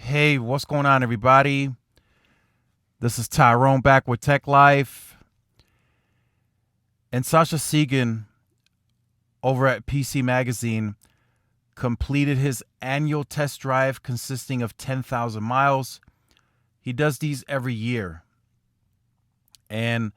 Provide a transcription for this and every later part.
Hey, what's going on, everybody? This is Tyrone back with Tech Life. And Sasha Segan over at PC Magazine completed his annual test drive consisting of 10,000 miles. He does these every year. And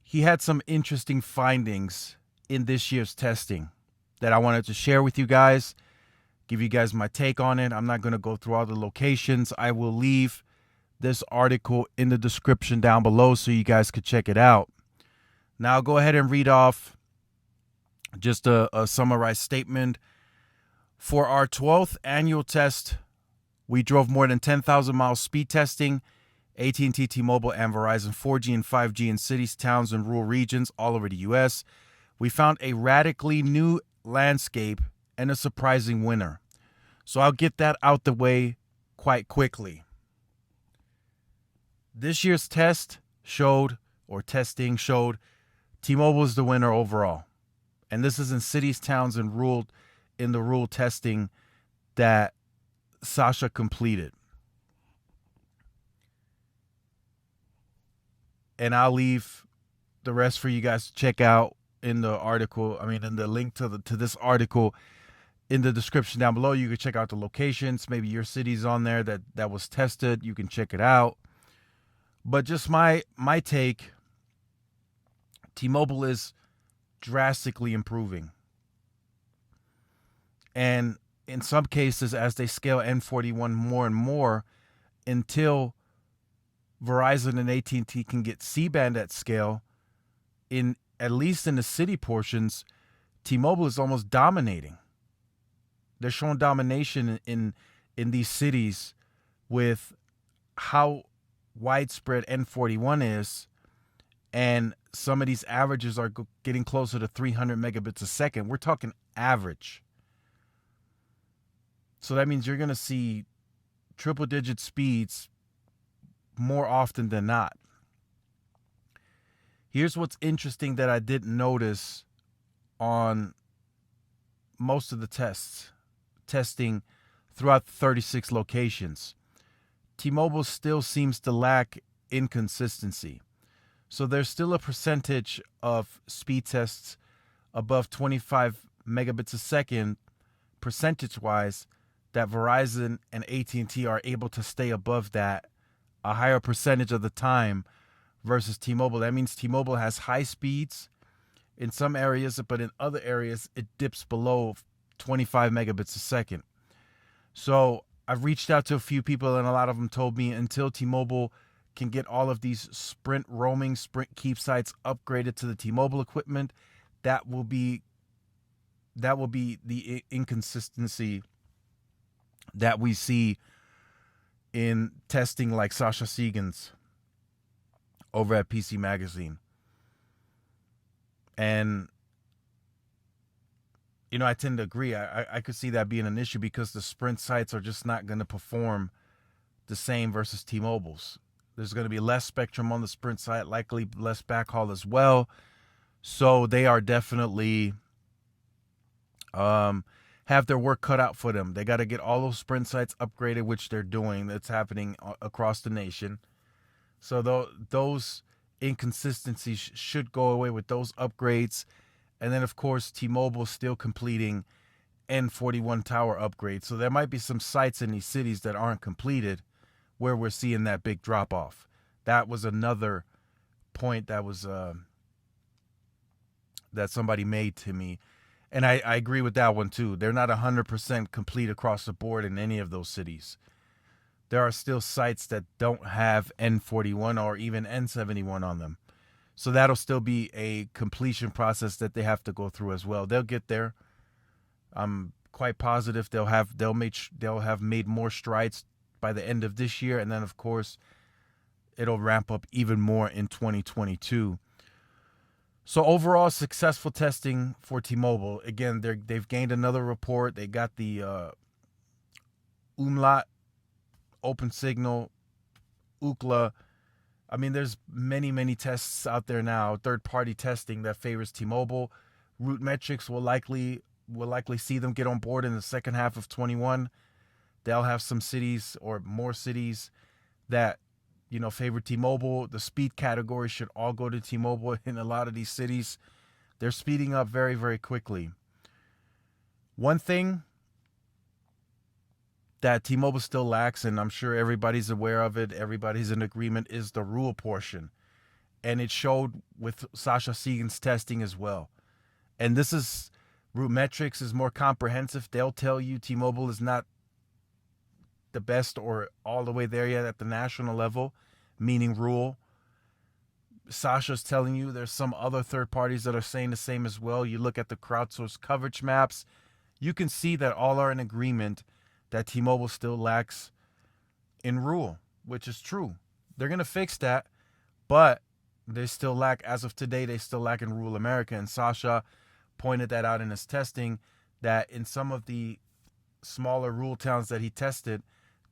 he had some interesting findings in this year's testing that I wanted to share with you guys, give you guys my take on it. I'm not going to go through all the locations. I will leave this article in the description down below so you guys could check it out. Now I'll go ahead and read off just a summarized statement. For our 12th annual test, we drove more than 10,000 miles speed testing, AT&T, T-Mobile, and Verizon 4G and 5G in cities, towns, and rural regions all over the U.S. We found a radically new landscape and a surprising winner. So I'll get that out the way quite quickly. This year's testing showed T-Mobile is the winner overall. And this is in cities, towns, and in the rural testing that Sasha completed. And I'll leave the rest for you guys to check out in the article. In the link to this article in the description down below. You can check out the locations. Maybe your city's on there that was tested. You can check it out. But just my take, T-Mobile is drastically improving. And in some cases, as they scale N41 more and more, until Verizon and AT&T can get C-band at scale, at least in the city portions, T-Mobile is almost dominating. They're showing domination in these cities with how widespread N41 is, and some of these averages are getting closer to 300 megabits a second. We're talking average. So that means you're going to see triple-digit speeds more often than not. Here's what's interesting that I didn't notice on most of the testing throughout the 36 locations. T-Mobile still seems to lack inconsistency. So there's still a percentage of speed tests above 25 megabits a second, percentage-wise, that Verizon and AT&T are able to stay above that a higher percentage of the time versus T-Mobile. That means T-Mobile has high speeds in some areas, but in other areas, it dips below 25 megabits a second. So I've reached out to a few people, and a lot of them told me until T-Mobile can get all of these Sprint keep sites upgraded to the T-Mobile equipment, that will be the inconsistency that we see in testing like Sasha Segan's over at PC Magazine. And I tend to agree. I could see that being an issue because the Sprint sites are just not going to perform the same versus T-Mobile's. There's going to be less spectrum on the Sprint site, likely less backhaul as well. So they are definitely have their work cut out for them. They got to get all those Sprint sites upgraded, which they're doing. That's happening across the nation. So those inconsistencies should go away with those upgrades. And then, of course, T-Mobile still completing N41 tower upgrades. So there might be some sites in these cities that aren't completed where we're seeing that big drop-off. That was another point that was that somebody made to me. And I agree with that one, too. They're not 100% complete across the board in any of those cities. There are still sites that don't have N41 or even N71 on them. So that'll still be a completion process that they have to go through as well. They'll get there. I'm quite positive they'll have made more strides by the end of this year, and then of course it'll ramp up even more in 2022. So overall, successful testing for T-Mobile. Again, they've gained another report. They got the Umlaut, Open Signal, Ookla. There's many tests out there now, third-party testing that favors T-Mobile. Root Metrics will likely see them get on board in the second half of 21. they'll have some cities or more cities that, favor T-Mobile. The speed category should all go to T-Mobile. In a lot of these cities, they're speeding up very, very quickly. One thing that T-Mobile still lacks, and I'm sure everybody's aware of it, everybody's in agreement, is the rural portion. And it showed with Sasha Segan's testing as well. And this is, RootMetrics is more comprehensive. They'll tell you T-Mobile is not the best or all the way there yet at the national level, meaning rural. Sasha's telling you there's some other third parties that are saying the same as well. You look at the crowdsourced coverage maps, you can see that all are in agreement that T-Mobile still lacks in rural, which is true. They're going to fix that, but they still lack, as of today, they still lack in rural America. And Sasha pointed that out in his testing, that in some of the smaller rural towns that he tested,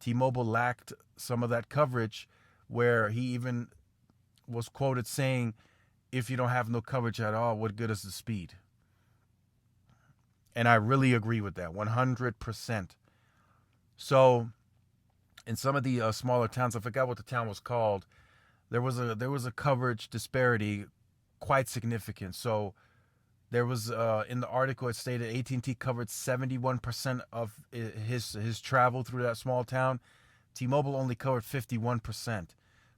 T-Mobile lacked some of that coverage, where he even was quoted saying, if you don't have no coverage at all, what good is the speed? And I really agree with that, 100%. So in some of the smaller towns, I forgot what the town was called, there was a coverage disparity quite significant. So there was in the article, it stated AT&T covered 71% of his travel through that small town. T-Mobile only covered 51%.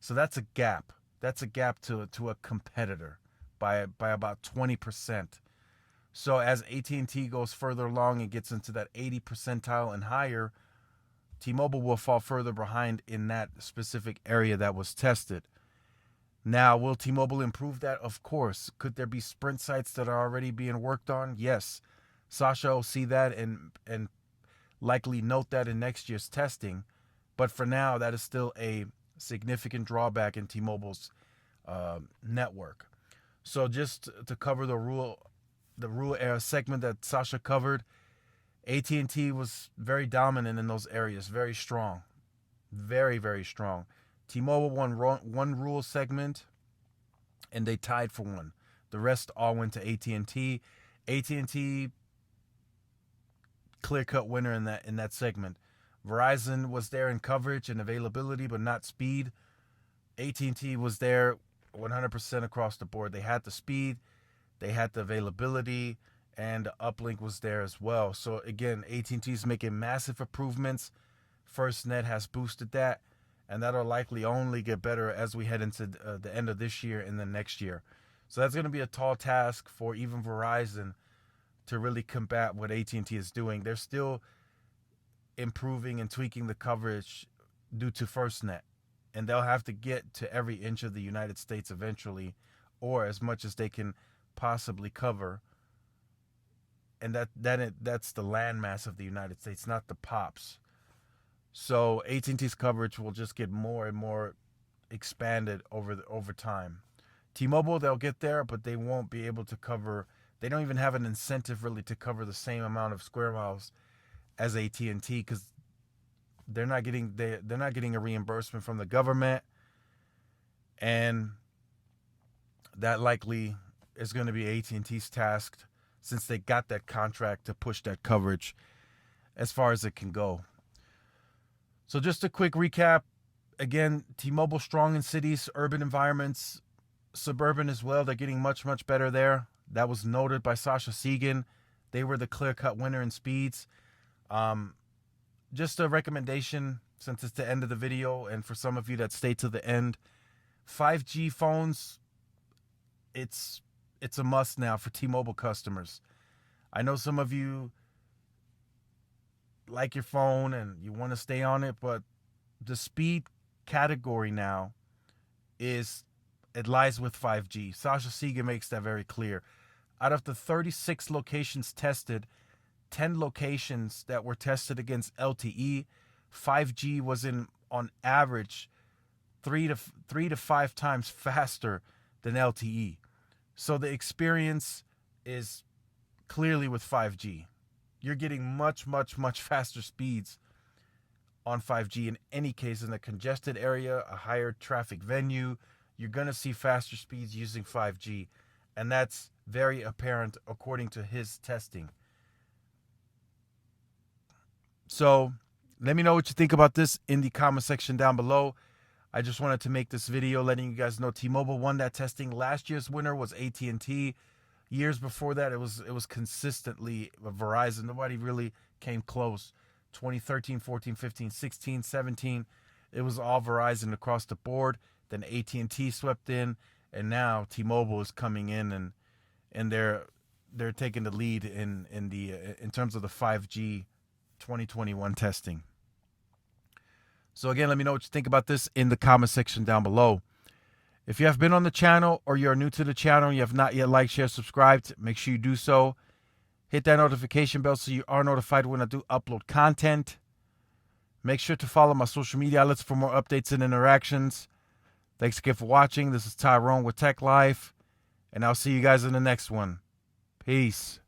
So that's a gap. That's a gap to a competitor by about 20%. So as AT&T goes further along and gets into that 80 percentile and higher, T-Mobile will fall further behind in that specific area that was tested. Now, will T-Mobile improve that? Of course. Could there be Sprint sites that are already being worked on? Yes. Sasha will see that and likely note that in next year's testing. But for now, that is still a significant drawback in T-Mobile's network. So just to cover the rural segment that Sasha covered, AT&T was very dominant in those areas, very strong, very, very strong. T-Mobile won one rural segment, and they tied for one. The rest all went to AT&T. AT&T clear-cut winner in that segment. Verizon was there in coverage and availability, but not speed. AT&T was there 100% across the board. They had the speed, they had the availability, and the uplink was there as well. So again, AT&T is making massive improvements. FirstNet has boosted that, and that'll likely only get better as we head into the end of this year and then next year. So that's going to be a tall task for even Verizon to really combat what AT&T is doing. They're still improving and tweaking the coverage due to FirstNet, and they'll have to get to every inch of the United States eventually, or as much as they can possibly cover. And that's the landmass of the United States, not the pops. So AT&T's coverage will just get more and more expanded over time. T-Mobile, they'll get there, but they won't be able to cover. They don't even have an incentive really to cover the same amount of square miles as AT&T, because they're not getting a reimbursement from the government, and that likely is going to be AT&T's task, since they got that contract to push that coverage as far as it can go. So just a quick recap. Again, T-Mobile strong in cities, urban environments, suburban as well. They're getting much, much better there. That was noted by Sasha Segan. They were the clear-cut winner in speeds. Just a recommendation, since it's the end of the video, and for some of you that stay to the end, 5G phones, it's a must now for T-Mobile customers. I know some of you like your phone and you want to stay on it, but the speed category now lies with 5G. Sasha Segan makes that very clear. Out of the 36 locations tested, 10 locations that were tested against LTE, 5G was on average 3 to 5 times faster than LTE. So the experience is clearly with 5G. You're getting much, much, much faster speeds on 5G. In any case, in a congested area, a higher traffic venue, you're going to see faster speeds using 5G. And that's very apparent according to his testing. So Let me know what you think about this in the comment section down below. I just wanted to make this video letting you guys know T-Mobile won that testing. Last year's winner was AT&T. Years before that, it was consistently Verizon. Nobody really came close. 2013, 14, 15, 16, 17, it was all Verizon across the board. Then AT&T swept in, and now T-Mobile is coming in, and they're taking the lead in terms of the 5G 2021 testing. So again, let me know what you think about this in the comment section down below. If you have been on the channel or you're new to the channel and you have not yet liked, share, subscribed, make sure you do so. Hit that notification bell so you are notified when I do upload content. Make sure to follow my social media outlets for more updates and interactions. Thanks again for watching. This is Tyrone with Tech Life, and I'll see you guys in the next one. Peace.